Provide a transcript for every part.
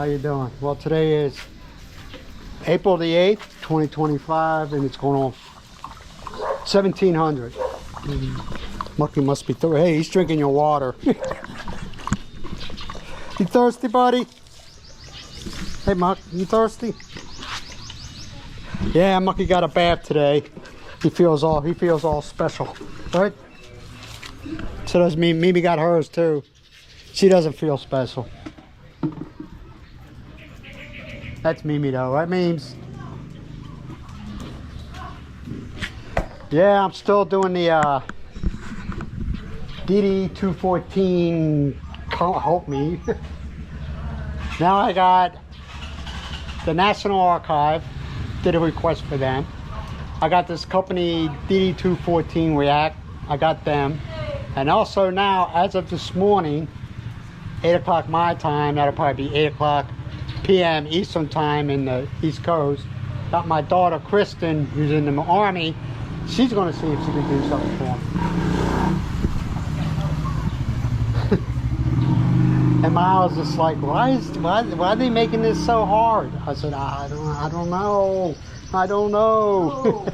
how you doing? Well, today is April the 8th, 2025, and it's going on 1700. Mucky must be through. Hey, he's drinking your water. You thirsty, buddy? Hey, Muck, you thirsty? Yeah, Mucky got a bath today. He feels all special, right? So does Mimi. Mimi got hers too. She doesn't feel special. That's Mimi though, right, Memes? Yeah, I'm still doing the DD-214. Help me. Now I got the National Archive. Did a request for them. I got this company DD-214 React. I got them. And also now, as of this morning, 8 o'clock my time, that'll probably be 8 o'clock p.m. Eastern time in the East Coast. Got my daughter Kristen, who's in the Army. She's going to see if she can do something for me. And Miles is like, why are they making this so hard? I said, I don't know. I don't know.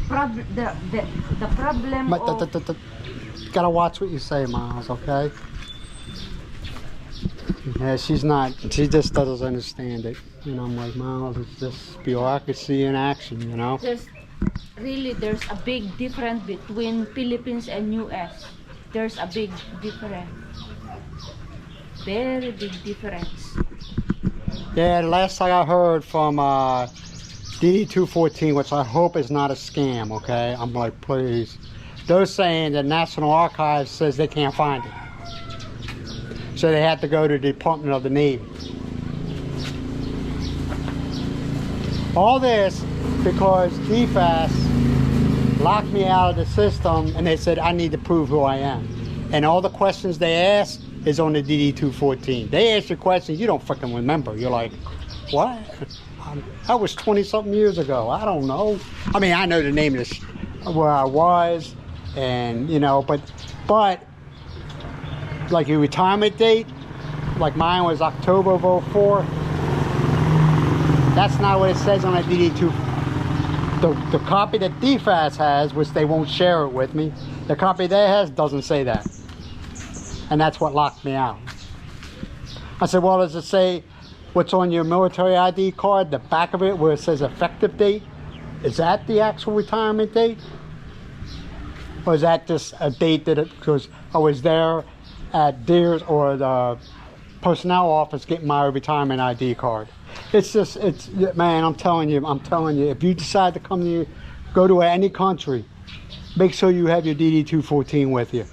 The problem of... Gotta watch what you say, Miles, okay? Yeah, she just doesn't understand it. You know, I'm like, Miles, it's just bureaucracy in action, you know? There's a big difference between Philippines and US. There's a big difference. Very big difference. Yeah, the last thing I heard from DD-214, which I hope is not a scam, okay? I'm like, please. They're saying the National Archives says they can't find it. So they have to go to the Department of the Navy. All this because DFAS locked me out of the system and they said I need to prove who I am. And all the questions they ask is on the DD-214. They ask you questions you don't fucking remember. You're like, what? That was 20-something years ago. I don't know. I mean, I know the name of where I was, and you know, but like your retirement date, like mine was October of 04. That's not what it says on a DD-2. The copy that DFAS has, which they won't share it with me, the copy they has doesn't say that. And that's what locked me out. I said, well, does it say what's on your military ID card, the back of it where it says effective date? Is that the actual retirement date? Or is that just a date that because I was there at Deere's or the personnel office getting my retirement ID card? It's just, man, I'm telling you, if you decide to come to go to any country, make sure you have your DD-214 with you.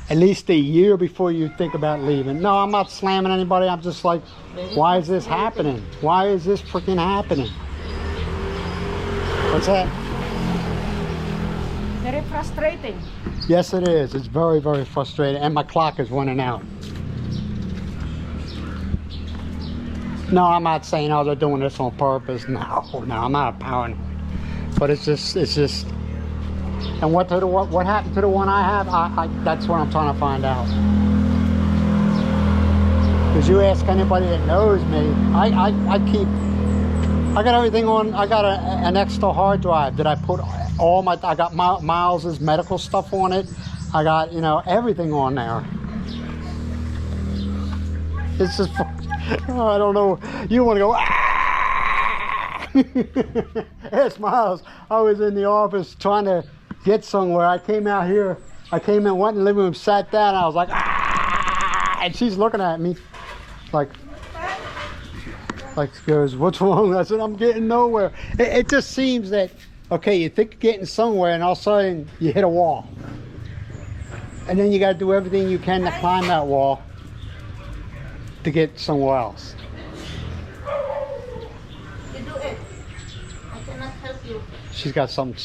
At least a year before you think about leaving. No, I'm not slamming anybody. I'm just like, why is this happening? Why is this freaking happening? What's that? Very frustrating. Yes, it is. It's very, very frustrating. And my clock is running out. No, I'm not saying, oh, they're doing this on purpose. No, I'm not paranoid. But it's just. And what happened to the one I have? That's what I'm trying to find out. Because you ask anybody that knows me, I got everything on. I got an extra hard drive that I put all my. I got Miles's medical stuff on it. I got everything on there. It's just. Oh, I don't know. You want to go. Yes, Miles. I was in the office trying to get somewhere. I came out here. I came in, went in the living room, sat down. I was like, and she's looking at me, like she goes, "What's wrong?" I said, "I'm getting nowhere." It just seems that okay, you think you're getting somewhere, and all of a sudden you hit a wall, and then you got to do everything you can to climb that wall to get somewhere else. You do it. I cannot help you. She's got something.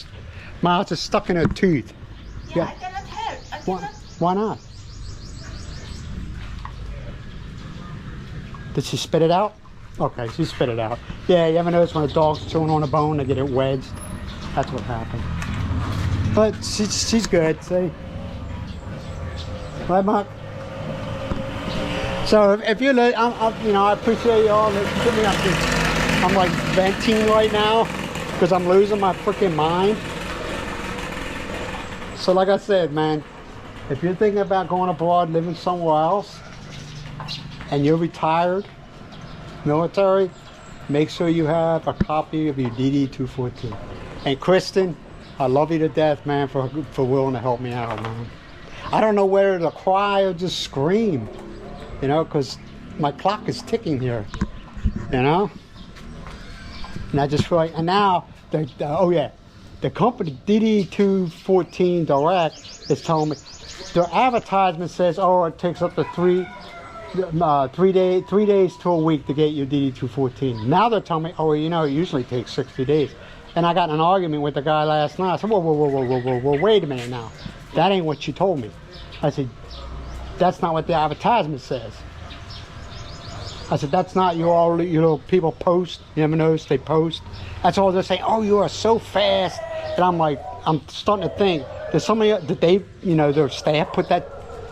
Miles is stuck in her tooth. Yeah, I cannot help. Why not? Did she spit it out? Okay, she spit it out. Yeah, you ever notice when a dog's chewing on a bone, they get it wedged? That's what happened. But she's good, see? Right, Mark? So if you look, you know, I appreciate y'all listening to me. I'm like venting right now because I'm losing my freaking mind. So like I said, man, if you're thinking about going abroad, living somewhere else, and you're retired, military, make sure you have a copy of your DD-214. And Kristen, I love you to death, man, for willing to help me out, man. I don't know whether to cry or just scream, you know, because my clock is ticking here, you know. And I just feel like, and now, oh yeah, the company DD-214 Direct is telling me, their advertisement says, oh, it takes up to 3 days to a week to get your DD-214. Now they're telling me, oh, you know, it usually takes 60 days. And I got in an argument with the guy last night. I said, whoa, wait a minute now. That ain't what you told me. I said, that's not what the advertisement says. I said, that's not your, you know, people post, you never notice they post. That's all they're saying, oh, you are so fast. And I'm like, I'm starting to think, did they, you know, their staff put that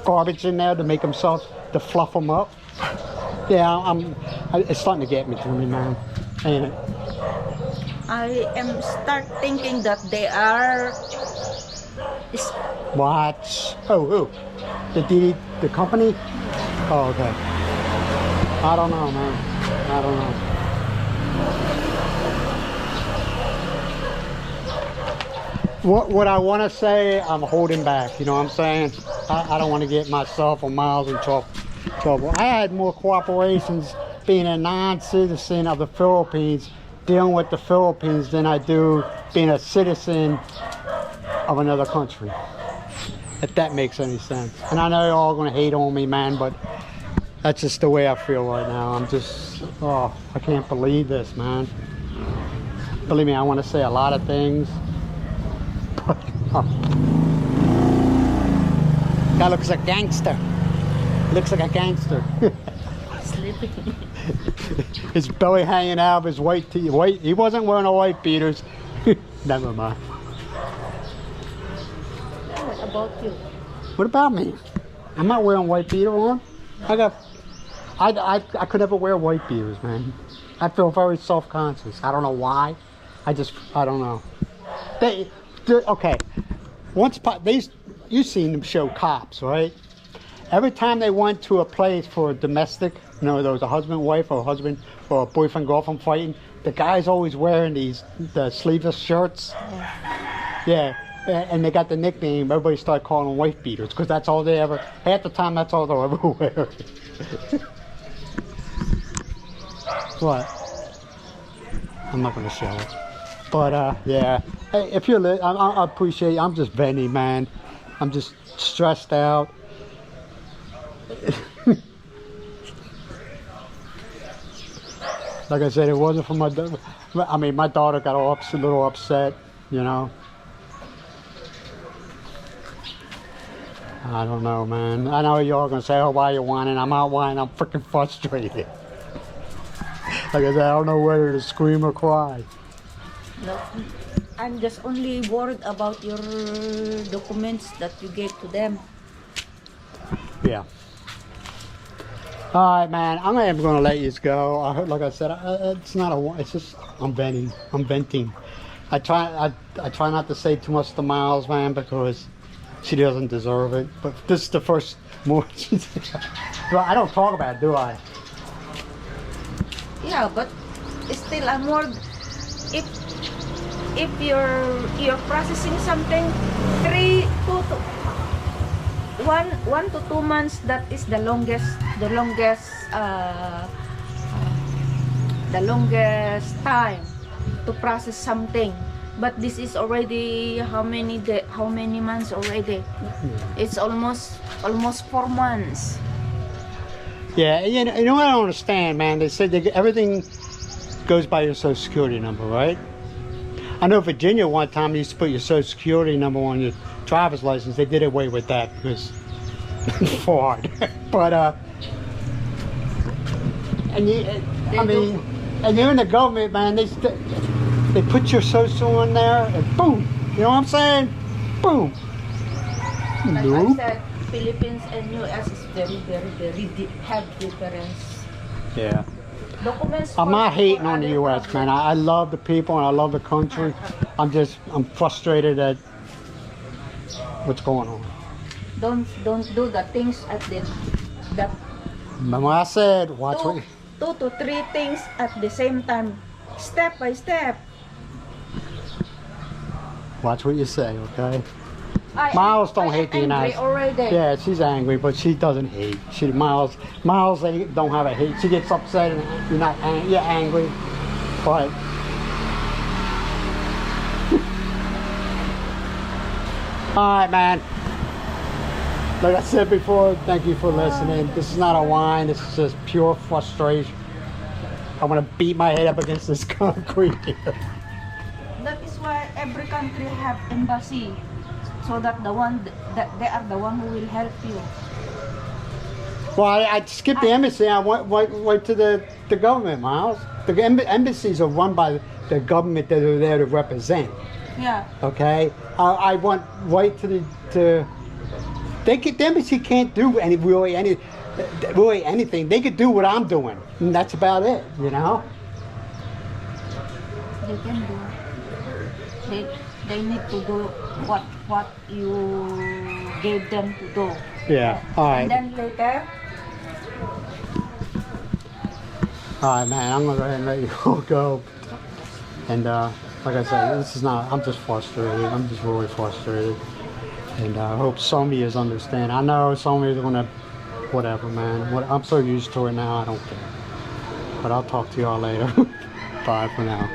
garbage in there to make themselves, to fluff them up? Yeah, it's starting to get me to me, man. Ain't it? I am start thinking that they are. What? Oh, who? The company? Oh, okay. I don't know, man. I don't know. What I want to say, I'm holding back. You know what I'm saying? I don't want to get myself or Miles in trouble. I had more cooperations being a non-citizen of the Philippines, dealing with the Philippines, than I do being a citizen of another country. If that makes any sense. And I know you're all going to hate on me, man, but that's just the way I feel right now. I'm just, oh, I can't believe this, man. Believe me, I want to say a lot of things. Guy looks like a gangster. Looks like a gangster. Sleeping. His belly hanging out of his white tee. He wasn't wearing a white beaters. Never mind. What about you? What about me? I'm not wearing white beater on. I could never wear white beaters, man. I feel very self-conscious. I don't know why. I don't know. Okay. You've seen them show Cops, right? Every time they went to a place for a domestic, you know, there was a husband, wife, or a husband, or a boyfriend, girlfriend fighting, the guy's always wearing the sleeveless shirts. Yeah, and they got the nickname, everybody started calling them wife beaters, because that's all they ever, half the time that's all they'll ever wear. What? I'm not going to show it. But, yeah, hey, if you're I appreciate it. I'm just venting, man. I'm just stressed out. Like I said, it wasn't for my daughter. I mean, my daughter got a little upset, you know. I don't know, man. I know y'all gonna say, oh, why you whining? I'm not whining, I'm freaking frustrated. Like I said, I don't know whether to scream or cry. No, I'm just only worried about your documents that you gave to them. Yeah. All right, man. I'm gonna let you go. Like I said, it's not it's just I'm venting. I try not to say too much to Miles, man, because she doesn't deserve it. But this is the first more. I don't talk about it, do I? Yeah, but still, I'm worried if you're processing something 1 to 2 months. That is the longest time to process something. But this is already how many months already? It's almost 4 months. Yeah, you know what I don't understand, man. They said everything goes by your Social Security number, right? I know Virginia one time used to put your Social Security number on your driver's license. They did away with that because it's hard. But and you're in the government, man. They put your social in there, and boom. You know what I'm saying? Boom. Like Nope. Philippines and US is have difference. Yeah. Documents. I'm not for hating on the other U.S., man. problems. I love the people and I love the country. I'm frustrated at what's going on. Don't do the things at that Remember what I said, watch two, what, 2 to 3 things at the same time, step by step. watch what you say, okay? I Miles am- don't I hate the am angry United already. Yeah, she's angry, but she doesn't hate. Miles, they don't have a hate. She gets upset and you're angry, but all right, man. Like I said before, thank you for listening. This is not a whine. This is just pure frustration. I want to beat my head up against this concrete here. That is why every country have embassy, so that that they are the one who will help you. Well, I skipped the embassy. I went to the government, Miles. The embassies are run by the government that are there to represent. Yeah. Okay, I went right to the embassy can't do really anything. They could do what I'm doing, and that's about it. You know. They can do. They need to do what you gave them to do. Yeah. All right. And then later, All right, man. I'm gonna go ahead and let you all go. And like I said, this is not. I'm just frustrated. I'm just really frustrated. And I hope some of you understand. I know some of you are gonna, whatever, man. I'm so used to it now. I don't care. But I'll talk to y'all later. Bye for now.